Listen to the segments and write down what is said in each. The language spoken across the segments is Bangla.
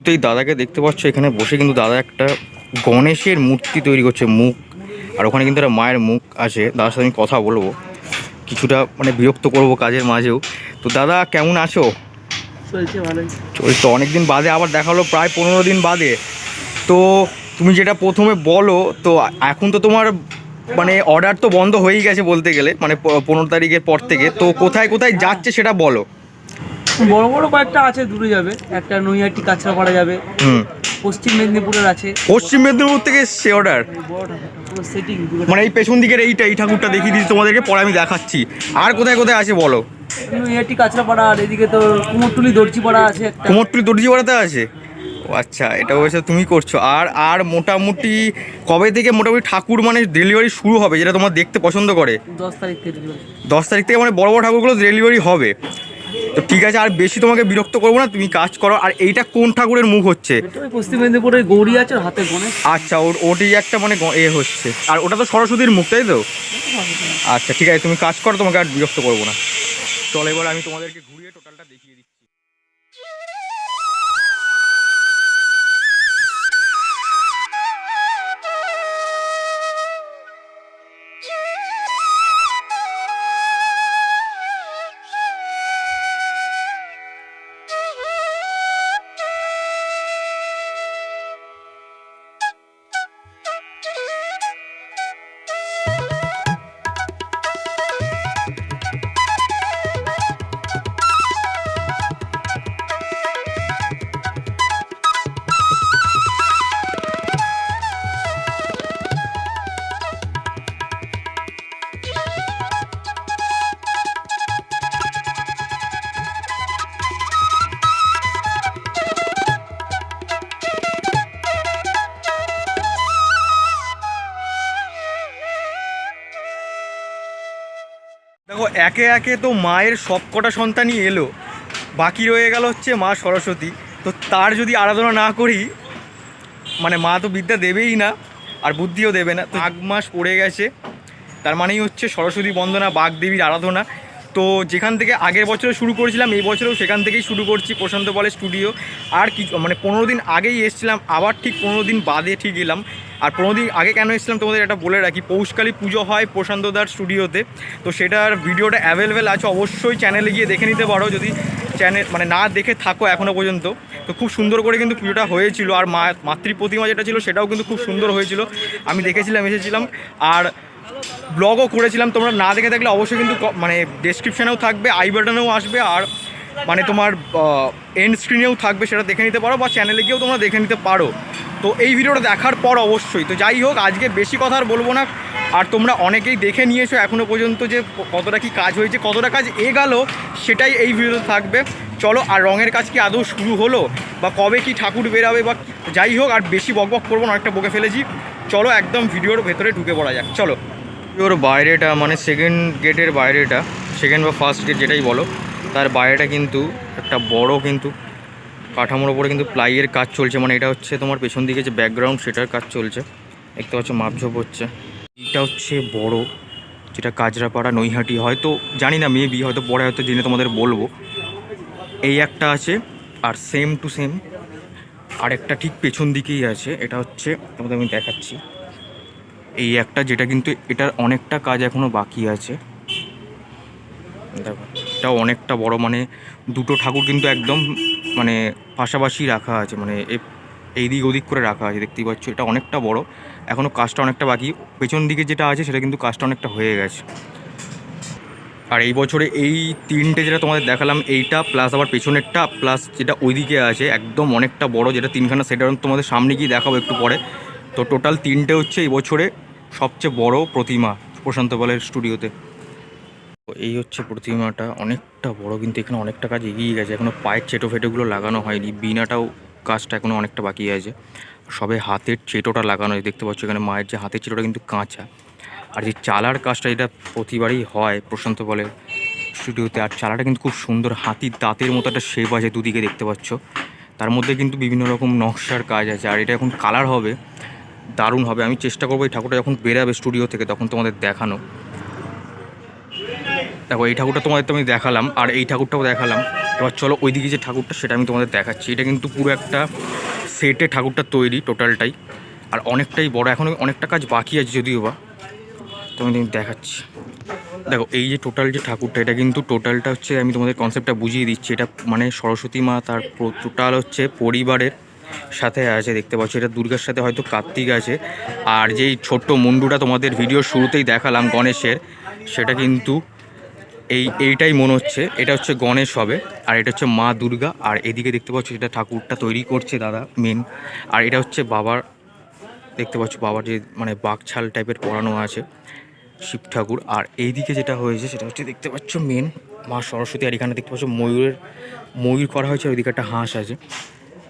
তো এই দাদাকে দেখতে পাচ্ছ এখানে বসে, কিন্তু দাদা একটা গণেশের মূর্তি তৈরি করছে, মুখ, আর ওখানে কিন্তু একটা মায়ের মুখ আছে। দাদার সাথে আমি কথা বলবো, কিছুটা মানে বিরক্ত করব কাজের মাঝেও। তো দাদা কেমন আছো? চলছে ভালোই। চলছে, অনেকদিন বাদে আবার দেখা হলো, প্রায় 15 দিন বাদে। তো তুমি যেটা প্রথমে বলো, তো এখন তো তোমার মানে অর্ডার তো বন্ধ হয়েই গেছে বলতে গেলে, মানে 15 তারিখের পর থেকে। তো কোথায় কোথায় যাচ্ছে সেটা বলো। বড় বড় কয়েকটা আছে, দূরে যাবে। একটা নৈহাটি কাঁচরাপাড়া যাবে, পশ্চিম মেদিনীপুরের আছে। পশ্চিম মেদিনীপুর থেকে এসছে অর্ডার? পুরো সেটিং মানে এই পেছন দিকের এই ঠাকুরটা দেখিয়ে দিচ্ছি তোমাদেরকে, পরে আমি দেখাচ্ছি। আর কোথায় কোথায় আছে বলো। নৈহাটি কাঁচরাপাড়া, আর এদিকে তো কুমোরটুলি দর্জিপাড়া আছে একটা। কুমোরটুলি দর্জিপাড়াতে আছে? ও আচ্ছা, এটা অবশ্য তুমি করছো। আর মোটামুটি কবে থেকে মোটামুটি ঠাকুর মানে ডেলিভারি শুরু হবে, যেটা তোমার দেখতে পছন্দ করে? 10 তারিখ থেকে। 10 তারিখ থেকে মানে বড় বড় ঠাকুরগুলো ডেলিভারি হবে। তো ঠিক আছে, আর বেশি তোমাকে বিরক্ত করবো না, তুমি কাজ করো। আর এইটা কোন ঠাকুরের মুখ হচ্ছে? পশ্চিম মেদিনীপুরের গৌরী আছে, হাতে গণেশ। আচ্ছা, ওটি একটা মানে হচ্ছে, আর ওটা তো সরস্বতীর মুখ, তাই তো? আচ্ছা ঠিক আছে, তুমি কাজ করো, তোমাকে আর বিরক্ত করবো না। চলো এবার আমি তোমাদেরকে ঘুরিয়ে টোটালটা দেখিয়ে দিচ্ছি। দেখো, একে একে তো মায়ের সব কটা সন্তানই এলো, বাকি রয়ে গেল হচ্ছে মা সরস্বতী। তো তার যদি আরাধনা না করি, মানে মা তো বিদ্যা দেবেই না, আর বুদ্ধিও দেবে না। তো 1 মাস পড়ে গেছে, তার মানেই হচ্ছে সরস্বতী বন্দনা, বাগদেবীর আরাধনা। তো যেখান থেকে আগের বছরে শুরু করেছিলাম, এই বছরেও সেখান থেকেই শুরু করছি, প্রশান্ত পালের স্টুডিও। আর কিছু মানে 15 দিন আগেই এসেছিলাম, আবার ঠিক 15 দিন বাদে ঠিক এলাম। আর 15 দিন আগে কেন এসেছিলাম তোমাদের এটা বলে রাখি, পৌষকালী পুজো হয় প্রশান্তদার স্টুডিওতে। তো সেটার ভিডিওটা অ্যাভেলেবেল আছে, অবশ্যই চ্যানেলে গিয়ে দেখে নিতে পারো যদি চ্যানেল মানে না দেখে থাকো এখনও পর্যন্ত। তো খুব সুন্দর করে কিন্তু পুজোটা হয়েছিল, আর মাতৃ প্রতিমা যেটা ছিল সেটাও কিন্তু খুব সুন্দর হয়েছিল, আমি দেখেছিলাম, এসেছিলাম। আর ব্লগও করেছিলাম, তোমরা না দেখে থাকলে অবশ্যই কিন্তু মানে ডেসক্রিপশানেও থাকবে, আই বাটনেও আসবে, আর মানে তোমার এন্ড স্ক্রিনেও থাকবে, সেটা দেখে নিতে পারো, বা চ্যানেলে গিয়েও তোমরা দেখে নিতে পারো। তো এই ভিডিওটা দেখার পর অবশ্যই, তো যাই হোক, আজকে বেশি কথা আর বলবো না। আর তোমরা অনেকেই দেখে নিয়েছো এখনও পর্যন্ত যে কতটা কি কাজ হয়েছে, কতটা কাজ এগালো, সেটাই এই ভিডিওতে থাকবে। চলো, আর রঙের কাজ কি আদৌ শুরু হলো, বা কবে কি ঠাকুর বেরাবে, বা যাই হোক, আর বেশি বকবক করবো না, অনেকটা বকে ফেলেছি। চলো একদম ভিডিওর ভেতরে ঢুকে পড়া যাক, চলো। ওর বাইরেটা মানে সেকেন্ড গেটের বাইরেটা, সেকেন্ড বা ফার্স্ট গেট যেটাই বলো, তার বাইরেটা কিন্তু একটা বড় কিন্তু কাঠামোর ওপরে কিন্তু প্লাইয়ের কাজ চলছে। মানে এটা হচ্ছে তোমার পেছন দিকে যে ব্যাকগ্রাউন্ড, সেটার কাজ চলছে, দেখতে পাচ্ছ, মাপঝোপ হচ্ছে। এটা হচ্ছে বড়, যেটা কাজরাপাড়া নৈহাটি, হয়তো জানি না, মেবি হয়তো পরে হয়তো জেনে তোমাদের বলবো। এই একটা আছে, আর সেম টু সেম আরেকটা ঠিক পেছন দিকেই আছে। এটা হচ্ছে তোমাদের আমি দেখাচ্ছি, এই একটা, যেটা কিন্তু এটার অনেকটা কাজ এখনও বাকি আছে। দেখো, এটাও অনেকটা বড়, মানে দুটো ঠাকুর কিন্তু একদম মানে পাশাপাশি রাখা আছে, মানে এই দিক ওদিক করে রাখা আছে, দেখতেই পাচ্ছ। এটা অনেকটা বড়, এখনও কাজটা অনেকটা বাকি। পেছন দিকে যেটা আছে সেটা কিন্তু কাজটা অনেকটা হয়ে গেছে। আর এই বছরে এই 3টে যেটা তোমাদের দেখালাম, এইটা প্লাস আবার পেছনেরটা, প্লাস যেটা ওইদিকে আছে একদম অনেকটা বড়, যেটা 3খানা, সেটা তোমাদের সামনে গিয়ে দেখাবো একটু পরে। তো টোটাল 3টে হচ্ছে এই বছরে সবচেয়ে বড় প্রতিমা প্রশান্ত পালের স্টুডিওতে। এই হচ্ছে প্রতিমাটা, অনেকটা বড়, কিন্তু এখানে অনেকটা কাজ এগিয়ে গেছে, এখনও পায়ের চেটো ফেটোগুলো লাগানো হয়নি, বিনাটাও কাজটা এখনও অনেকটা বাকি আছে। সবে হাতের চেটোটা লাগানো হয়, দেখতে পাচ্ছ এখানে মায়ের যে হাতের চেটোটা কিন্তু কাঁচা। আর যে চালার কাজটা, এটা প্রতিবারই হয় প্রশান্ত পালের স্টুডিওতে। আর চালাটা কিন্তু খুব সুন্দর, হাতির দাঁতের মতো একটা শেপ আছে দুদিকে, দেখতে পাচ্ছ। তার মধ্যে কিন্তু বিভিন্ন রকম নকশার কাজ আছে, আর এটা এখন কালার হবে, দারুণ হবে। আমি চেষ্টা করবো এই ঠাকুরটা যখন বেরাবে স্টুডিও থেকে তখন তোমাদের দেখানো। দেখো, এই ঠাকুরটা তোমাদের তো আমি দেখালাম, আর এই ঠাকুরটাও দেখালাম। এবার চলো ওইদিকে যে ঠাকুরটা সেটা আমি তোমাদের দেখাচ্ছি। এটা কিন্তু পুরো একটা সেটে ঠাকুরটা তৈরি টোটালটাই, আর অনেকটাই বড়, এখনও অনেকটা কাজ বাকি আছে যদিও বা, তো আমি দেখাচ্ছি। দেখো এই যে টোটাল যে ঠাকুরটা, এটা কিন্তু টোটালটা হচ্ছে, আমি তোমাদের কনসেপ্টটা বুঝিয়ে দিচ্ছি। এটা মানে সরস্বতী মা তার টোটাল হচ্ছে পরিবারের সাথে আছে, দেখতে পাচ্ছ। এটা দুর্গার সাথে হয়তো কার্তিক আছে, আর যেই ছোট্ট মুন্ডুটা তোমাদের ভিডিওর শুরুতেই দেখালাম গণেশের, সেটা কিন্তু এইটাই মনে হচ্ছে এটা হচ্ছে গণেশ হবে, আর এটা হচ্ছে মা দুর্গা। আর এদিকে দেখতে পাচ্ছ যেটা ঠাকুরটা তৈরি করছে দাদা মেন, আর এটা হচ্ছে বাবার, দেখতে পাচ্ছ বাবার যে মানে বাঘছাল টাইপের পরানো আছে শিব ঠাকুর। আর এইদিকে যেটা হয়েছে সেটা হচ্ছে দেখতে পাচ্ছ মেন মা সরস্বতী, আর এখানে দেখতে পাচ্ছ ময়ূর করা হয়েছে, আর ওইদিকে একটা হাঁস আছে।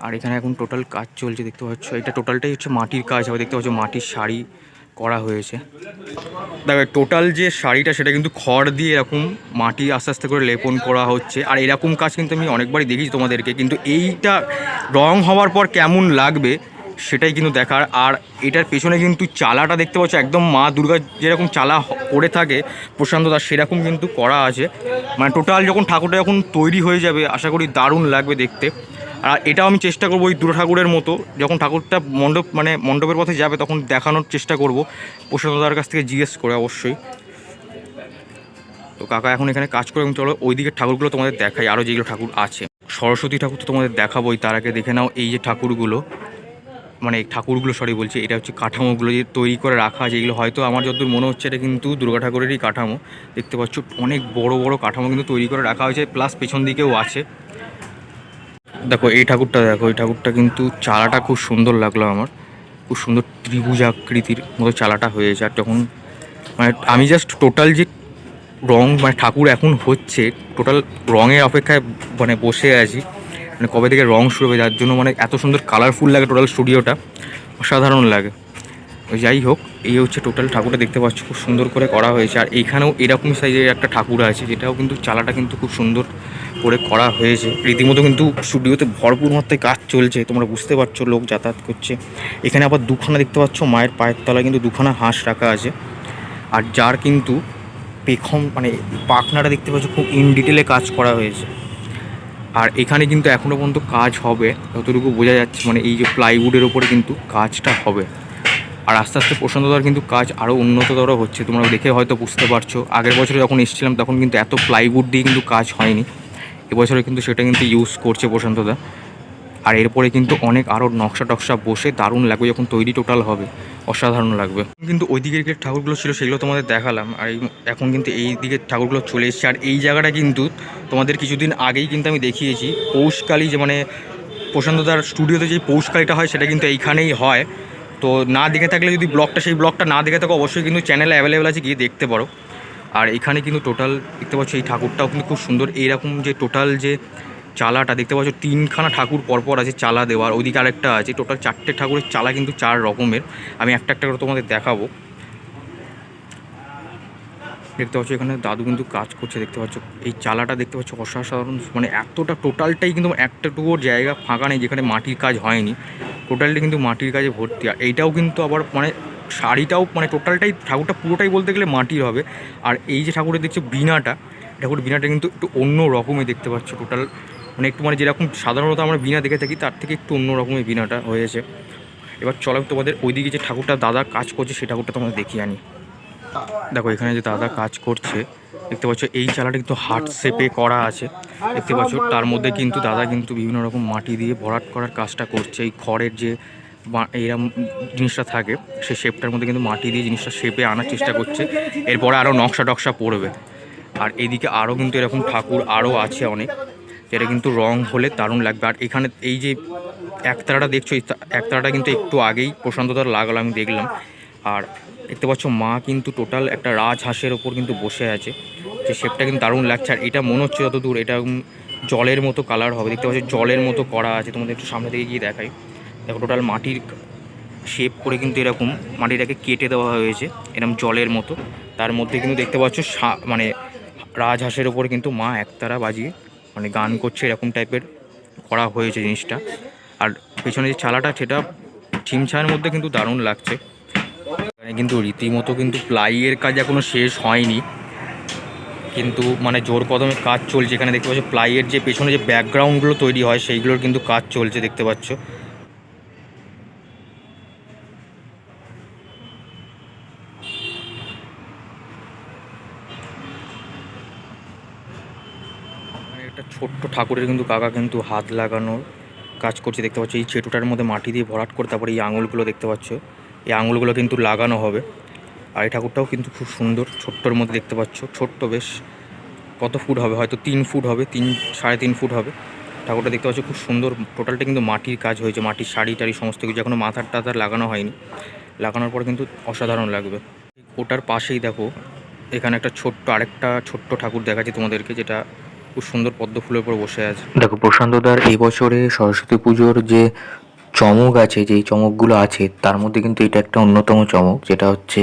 আর এখানে এখন টোটাল কাজ চলছে দেখতে পাচ্ছ। এটা টোটালটাই হচ্ছে মাটির কাজ হবে, দেখতে পাচ্ছ মাটির শাড়ি করা হয়েছে। দেখো টোটাল যে শাড়িটা সেটা কিন্তু খড় দিয়ে এরকম মাটি আস্তে আস্তে করে লেপন করা হচ্ছে, আর এরকম কাজ কিন্তু আমি অনেকবারই দেখেছি তোমাদেরকে, কিন্তু এইটা রং হওয়ার পর কেমন লাগবে সেটাই কিন্তু দেখার। আর এটার পেছনে কিন্তু চালাটা দেখতে পাচ্ছ একদম মা দুর্গা যেরকম চালা করে থাকে প্রশান্ত দাস, সেরকম কিন্তু করা আছে। মানে টোটাল যখন ঠাকুরটা যখন তৈরি হয়ে যাবে আশা করি দারুণ লাগবে দেখতে। আর এটাও আমি চেষ্টা করবো ওই দুটো ঠাকুরের মতো, যখন ঠাকুরটা মণ্ডপের পথে যাবে তখন দেখানোর চেষ্টা করব প্রশান্ত দাদার কাছ থেকে জিজ্ঞেস করে অবশ্যই। তো কাকা এখন এখানে কাজ করে, এবং চলো ওই দিকের ঠাকুরগুলো তোমাদের দেখাই, আরও যেগুলো ঠাকুর আছে। সরস্বতী ঠাকুর তো তোমাদের দেখাবোই, তার আগে দেখে নাও এই যে ঠাকুরগুলো, মানে ঠাকুরগুলো সরি বলছি, এটা হচ্ছে কাঠামোগুলো যে তৈরি করে রাখা আছে। এগুলো হয়তো আমার যতদূর মনে হচ্ছে এটা কিন্তু দুর্গা ঠাকুরেরই কাঠামো, দেখতে পাচ্ছ অনেক বড় বড় কাঠামো কিন্তু তৈরি করে রাখা হয়েছে, প্লাস পেছন দিকেও আছে। দেখো এই ঠাকুরটা, দেখো এই ঠাকুরটা কিন্তু চালাটা খুব সুন্দর লাগলো আমার, খুব সুন্দর ত্রিভুজ আকৃতির মতো চালাটা হয়েছে। আর যখন মানে আমি জাস্ট টোটাল যে রং মানে ঠাকুর এখন হচ্ছে, টোটাল রঙের অপেক্ষায় মানে বসে আছি, মানে কবে থেকে রং শুরু হবে, যার জন্য মানে এত সুন্দর কালারফুল লাগে টোটাল স্টুডিওটা, অসাধারণ লাগে। যাই হোক, এই হচ্ছে টোটাল ঠাকুরটা দেখতে পাচ্ছ, খুব সুন্দর করে করা হয়েছে। আর এইখানেও এরকম সাইজের একটা ঠাকুর আছে, যেটাও কিন্তু চালাটা কিন্তু খুব সুন্দর করে করা হয়েছে। রীতিমতো কিন্তু স্টুডিওতে ভরপুর মাত্রায় কাজ চলছে, তোমরা বুঝতে পারছো, লোক যাতায়াত করছে। এখানে আবার দুখানা দেখতে পাচ্ছ, মায়ের পায়ের তলায় কিন্তু দুখানা হাঁস রাখা আছে, আর যার কিন্তু পেখম মানে পাখনাটা দেখতে পাচ্ছ খুব ইন ডিটেলে কাজ করা হয়েছে। আর এখানে কিন্তু এখনও পর্যন্ত কাজ হবে যতটুকু বোঝা যাচ্ছে, মানে এই যে প্লাইউডের ওপরে কিন্তু কাজটা হবে। আর আস্তে আস্তে প্রশান্তদার কিন্তু কাজ আরও উন্নততর হচ্ছে, তোমরা দেখে হয়তো বুঝতে পারছো। আগের বছরে যখন এসেছিলাম তখন কিন্তু এত প্লাইউড দিয়ে কিন্তু কাজ হয়নি, এবছরে কিন্তু সেটা কিন্তু ইউজ করছে প্রশান্তদা। আর এরপরে কিন্তু অনেক আরও নকশা টকশা বসে দারুণ লাগবে যখন তৈরি টোটাল হবে, অসাধারণ লাগবে। কিন্তু ওই দিকের যে ঠাকুরগুলো ছিল সেগুলো তোমাদের দেখালাম, আর এখন কিন্তু এই দিকের ঠাকুরগুলো চলে এসেছে। আর এই জায়গাটা কিন্তু তোমাদের কিছুদিন আগেই কিন্তু আমি দেখিয়েছি, পৌষকালী, যে মানে প্রশান্তদার স্টুডিওতে যে পৌষকালীটা হয় সেটা কিন্তু এইখানেই হয়। তো না দেখে থাকলে যদি সেই ব্লগটা না দেখে থাকো অবশ্যই কিন্তু চ্যানেলে অ্যাভেলেবেল আছে, গিয়ে দেখতে পারো। আর এখানে কিন্তু টোটাল দেখতে পাচ্ছ এই ঠাকুরটাও কিন্তু খুব সুন্দর, এইরকম যে টোটাল যে চালাটা দেখতে পাচ্ছ, তিনখানা ঠাকুর পরপর আছে চালা দেওয়ার, ওইদিকে আরেকটা আছে, টোটাল 4টে ঠাকুরের চালা কিন্তু 4 রকমের। আমি একটা একটা করে তোমাদের দেখাবো। দেখতে পাচ্ছ এখানে দাদু কিন্তু কাজ করছে, দেখতে পাচ্ছ এই চালাটা দেখতে পাচ্ছ অসাধারণ, মানে এতটা টোটালটাই কিন্তু একটাটুকুর জায়গা ফাঁকা নেই যেখানে মাটির কাজ হয়নি, টোটালটা কিন্তু মাটির কাজে ভর্তি। আর এইটাও কিন্তু আবার মানে শাড়িটাও মানে টোটালটাই ঠাকুরটা পুরোটাই বলতে গেলে মাটির হবে। আর এই যে ঠাকুরের দেখছো বিনাটা, ঠাকুরের বিনাটা কিন্তু একটু অন্য রকমের দেখতে পাচ্ছ, টোটাল মানে একটু মানে যেরকম সাধারণত আমরা বিনা দেখে থাকি তার থেকে একটু অন্য রকমের বিনাটা হয়েছে। এবার চলো তোমাদের ওইদিকে যে ঠাকুরটা দাদা কাজ করছে সেই ঠাকুরটা তোমাদের দেখিয়ে আনি। দেখো এখানে যে দাদা কাজ করছে দেখতে পাচ্ছ, এই চালাটা কিন্তু হার্ট শেপে করা আছে, দেখতে পাচ্ছ। তার মধ্যে কিন্তু দাদা কিন্তু বিভিন্ন রকম মাটি দিয়ে ভরাট করার কাজটা করছে। এই খড়ের যে এইরকম জিনিসটা থাকে সেই শেপটার মধ্যে কিন্তু মাটি দিয়ে জিনিসটা শেপে আনার চেষ্টা করছে, এরপরে আরও নকশা টকশা পড়বে। আর এদিকে আরও কিন্তু এরকম ঠাকুর আরও আছে অনেক, যেটা কিন্তু রং হলে দারুণ লাগবে। আর এখানে এই যে একতারাটা দেখছো, এই একতারাটা কিন্তু একটু আগেই প্রশান্তদার লাগালো, আমি দেখলাম। আর দেখতে পাচ্ছ মা কিন্তু টোটাল একটা রাজহাঁসের ওপর কিন্তু বসে আছে, যে শেপটা কিন্তু দারুণ লাগছে। আর এটা মনে হচ্ছে যত দূর এটা জলের মতো কালার হবে, দেখতে পাচ্ছ জলের মতো করা আছে, তোমাদের একটু সামনে থেকে গিয়ে দেখাই। দেখো টোটাল মাটির শেপ করে কিন্তু এরকম মাটিটাকে কেটে দেওয়া হয়েছে এরকম জলের মতো। তার মধ্যে কিন্তু দেখতে পাচ্ছ মানে রাজহাঁসের ওপর কিন্তু মা একতারা বাজিয়ে মানে গান করছে, এরকম টাইপের করা হয়েছে জিনিসটা। আর পেছনে যে চালাটা সেটা ছিমছামের মধ্যে কিন্তু দারুণ লাগছে। এখানে কিন্তু রীতিমতো কিন্তু প্লাইয়ের কাজ এখনো শেষ হয়নি, কিন্তু মানে জোর কদমে কাজ চলছে। এখানে দেখতে পাচ্ছ প্লাইয়ের যে পেছনে যে ব্যাকগ্রাউন্ডগুলো তৈরি হয় সেইগুলোর কিন্তু কাজ চলছে দেখতে পাচ্ছ। একটা ছোট্ট ঠাকুরের কিন্তু কাকা কিন্তু হাত লাগানোর কাজ করছে দেখতে পাচ্ছ। এই চেটুটার মধ্যে মাটি দিয়ে ভরাট করে তারপরে এই আঙুলগুলো দেখতে পাচ্ছ, এই আঙুলগুলো কিন্তু লাগানো হবে। আর এই ঠাকুরটাও কিন্তু খুব সুন্দর, ছোট্টর মধ্যে দেখতে পাচ্ছ, ছোট্ট বেশ। কত ফুট হবে, হয়তো 3 ফুট হবে, 3-3.5 ফুট হবে ঠাকুরটা দেখতে পাচ্ছ। খুব সুন্দর, টোটালটা কিন্তু মাটির কাজ হয়েছে, মাটির শাড়ি টাড়ি সমস্ত কিছু, এখনো মাথার টাথার লাগানো হয়নি। লাগানোর পরে কিন্তু অসাধারণ লাগবে। ওটার পাশেই দেখো এখানে একটা আরেকটা ছোট্ট ঠাকুর দেখাচ্ছি তোমাদেরকে, যেটা খুব সুন্দর পদ্ম ফুলের উপর বসে আছে। দেখো প্রশান্তদার এই বছরে সরস্বতী পুজোর যে চমক আছে, যেই চমকগুলো আছে তার মধ্যে কিন্তু এটা একটা অন্যতম চমক, যেটা হচ্ছে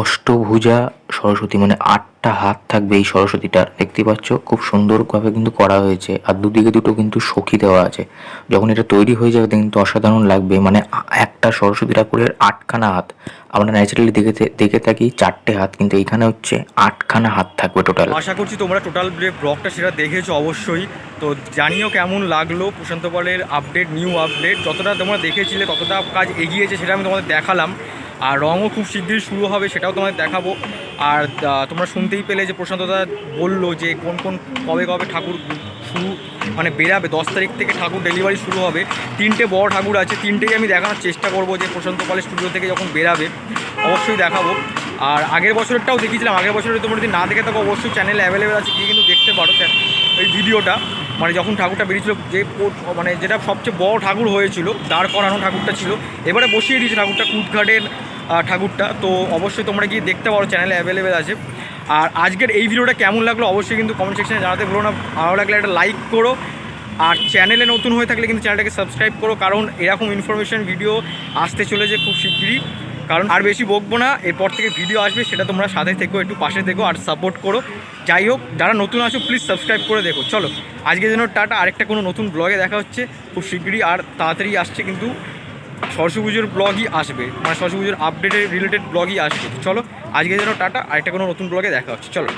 অষ্টভুজা সরস্বতী, মানে 8টা হাত থাকবে এই সরস্বতীটার। দেখতে পাচ্ছ খুব সুন্দরভাবে কিন্তু করা হয়েছে, আর দুদিকে দুটো কিন্তু সখী দেওয়া আছে। যখন এটা তৈরি হয়ে যাবে কিন্তু অসাধারণ লাগবে। মানে একটা সরস্বতী ঠাকুরের 8খানা হাত, আমরা ন্যাচারালি দেখে থাকি 4টে হাত, কিন্তু এইখানে হচ্ছে 8খানা হাত থাকবে টোটাল। আশা করছি তোমরা টোটাল যে ব্লগটা সেটা দেখেছো অবশ্যই। তো জানিও কেমন লাগলো প্রশান্ত পালের আপডেট, নিউ আপডেট। যতটা তোমরা দেখেছিলে ততটা কাজ এগিয়েছে সেটা আমি তোমাদের দেখালাম। আর রঙও খুব শীঘ্রই শুরু হবে, সেটাও তোমাদের দেখাবো। আর তোমরা শুনতেই পেলে যে প্রশান্তদা বললো যে কোন কবে ঠাকুর শুরু মানে বেরাবে। 10 তারিখ থেকে ঠাকুর ডেলিভারি শুরু হবে। 3টে বড় ঠাকুর আছে, 3টেই আমি দেখানোর চেষ্টা করবো যে প্রশান্ত পালের স্টুডিও থেকে যখন বেরাবে অবশ্যই দেখাবো। আর আগের বছরটাও দেখিয়েছিলাম, আগের বছরে তোমরা যদি না দেখে থাকো অবশ্যই চ্যানেলে অ্যাভেলেবেল আছে, গিয়ে কিন্তু দেখতে পারো এই ভিডিওটা। মানে যখন ঠাকুরটা বেরিয়েছিল, যে মানে যেটা সবচেয়ে বড় ঠাকুর হয়েছিল, দাঁড় করানো ঠাকুরটা ছিল, এবারে বসিয়ে দিয়েছে ঠাকুরটা, কুটঘাটের ঠাকুরটা। তো অবশ্যই তোমরা গিয়ে দেখতে পারো, চ্যানেলে অ্যাভেলেবেল আছে। আর আজকের এই ভিডিওটা কেমন লাগলো অবশ্যই কিন্তু কমেন্ট সেকশনে জানাতে ভুলো না। ভালো লাগলে একটা লাইক করো, আর চ্যানেলে নতুন হয়ে থাকলে কিন্তু চ্যানেলটাকে সাবস্ক্রাইব করো, কারণ এরকম ইনফরমেশন ভিডিও আসতে চলেছে খুব শিগগিরই। কারণ আর বেশি বকবো না, এরপর থেকে ভিডিও আসবে, সেটা তোমরা সাথে থেকো, একটু পাশে থেকো আর সাপোর্ট করো। যাই হোক, যারা নতুন আছো প্লিজ সাবস্ক্রাইব করে দেখো। চলো আজকের জন্য টাটা, আরেকটা কোনো নতুন ব্লগে দেখা হচ্ছে খুব শিগগিরই। আর তাড়াতাড়ি আসছে কিন্তু সরস্বতী পুজোর ব্লগই আসবে, মানে সরস্বতী পুজোর আপডেটের রিলেটেড ব্লগই আসবে। চলো আজকের জন্য টাটা, আরেকটা কোনো নতুন ব্লগে দেখা হচ্ছে। চলো।